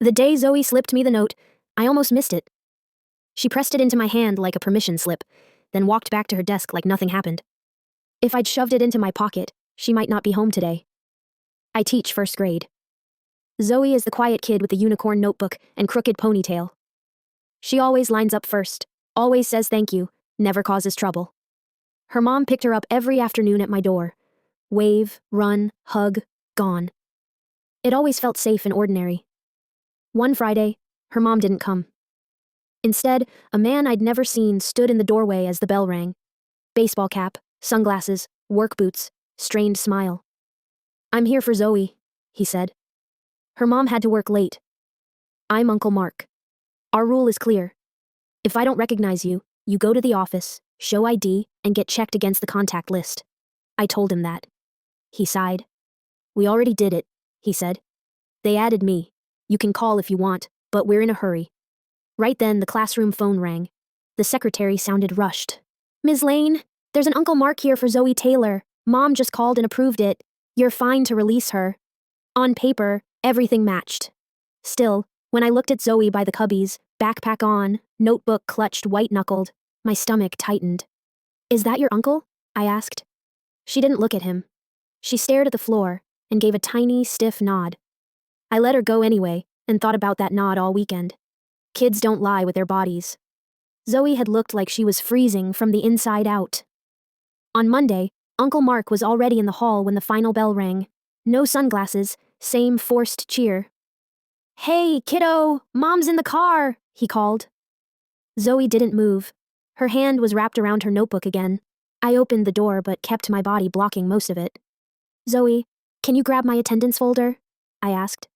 The day Zoe slipped me the note, I almost missed it. She pressed it into my hand like a permission slip, then walked back to her desk like nothing happened. If I'd shoved it into my pocket, she might not be home today. I teach first grade. Zoe is the quiet kid with the unicorn notebook and crooked ponytail. She always lines up first, always says thank you, never causes trouble. Her mom picked her up every afternoon at my door. Wave, run, hug, gone. It always felt safe and ordinary. One Friday, her mom didn't come. Instead, a man I'd never seen stood in the doorway as the bell rang. Baseball cap, sunglasses, work boots, strained smile. "I'm here for Zoe," he said. Her mom had to work late. "I'm Uncle Mark. Our rule is clear. If I don't recognize you, you go to the office, show ID, and get checked against the contact list." I told him that. He sighed. "We already did it," he said. "They added me. You can call if you want, but we're in a hurry." Right then, the classroom phone rang. The secretary sounded rushed. "Ms. Lane, there's an Uncle Mark here for Zoe Taylor. Mom just called and approved it. You're fine to release her." On paper, everything matched. Still, when I looked at Zoe by the cubbies, backpack on, notebook clutched white-knuckled, my stomach tightened. "Is that your uncle?" I asked. She didn't look at him. She stared at the floor and gave a tiny, stiff nod. I let her go anyway and thought about that nod all weekend. Kids don't lie with their bodies. Zoe had looked like she was freezing from the inside out. On Monday, Uncle Mark was already in the hall when the final bell rang. No sunglasses, same forced cheer. "Hey, kiddo, Mom's in the car," he called. Zoe didn't move. Her hand was wrapped around her notebook again. I opened the door but kept my body blocking most of it. "Zoe, can you grab my attendance folder?" I asked.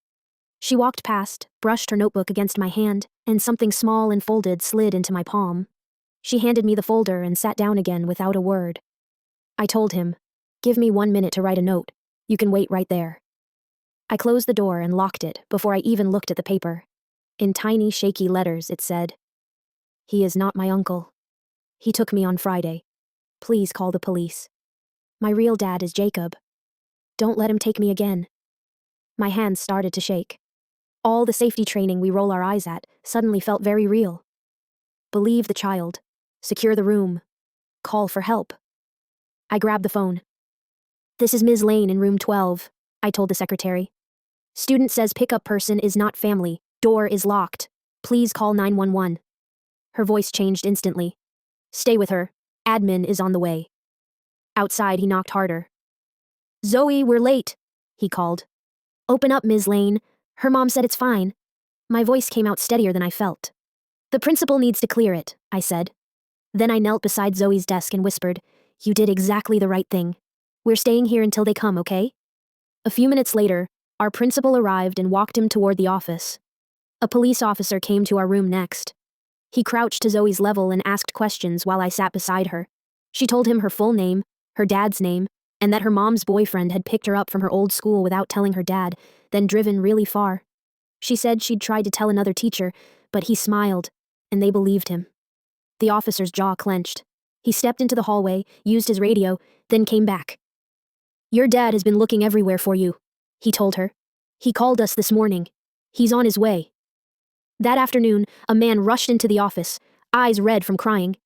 She walked past, brushed her notebook against my hand, and something small and folded slid into my palm. She handed me the folder and sat down again without a word. I told him, "Give me 1 minute to write a note. You can wait right there." I closed the door and locked it before I even looked at the paper. In tiny, shaky letters, it said, "He is not my uncle. He took me on Friday. Please call the police. My real dad is Jacob. Don't let him take me again." My hands started to shake. All the safety training we roll our eyes at suddenly felt very real. Believe the child. Secure the room. Call for help. I grabbed the phone. "This is Ms. Lane in room 12, I told the secretary. "Student says pickup person is not family. Door is locked. Please call 911. Her voice changed instantly. "Stay with her. Admin is on the way." Outside, he knocked harder. "Zoe, we're late," he called. "Open up, Ms. Lane. Her mom said it's fine." My voice came out steadier than I felt. "The principal needs to clear it," I said. Then I knelt beside Zoe's desk and whispered, "You did exactly the right thing. We're staying here until they come, okay?" A few minutes later, our principal arrived and walked him toward the office. A police officer came to our room next. He crouched to Zoe's level and asked questions while I sat beside her. She told him her full name, her dad's name, and that her mom's boyfriend had picked her up from her old school without telling her dad, then driven really far. She said she'd tried to tell another teacher, but he smiled, and they believed him. The officer's jaw clenched. He stepped into the hallway, used his radio, then came back. "Your dad has been looking everywhere for you," he told her. "He called us this morning. He's on his way." That afternoon, a man rushed into the office, eyes red from crying.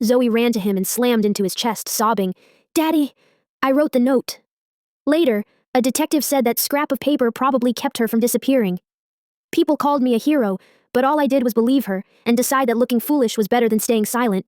Zoe ran to him and slammed into his chest, sobbing, "Daddy, I wrote the note." Later, a detective said that scrap of paper probably kept her from disappearing. People called me a hero, but all I did was believe her and decide that looking foolish was better than staying silent.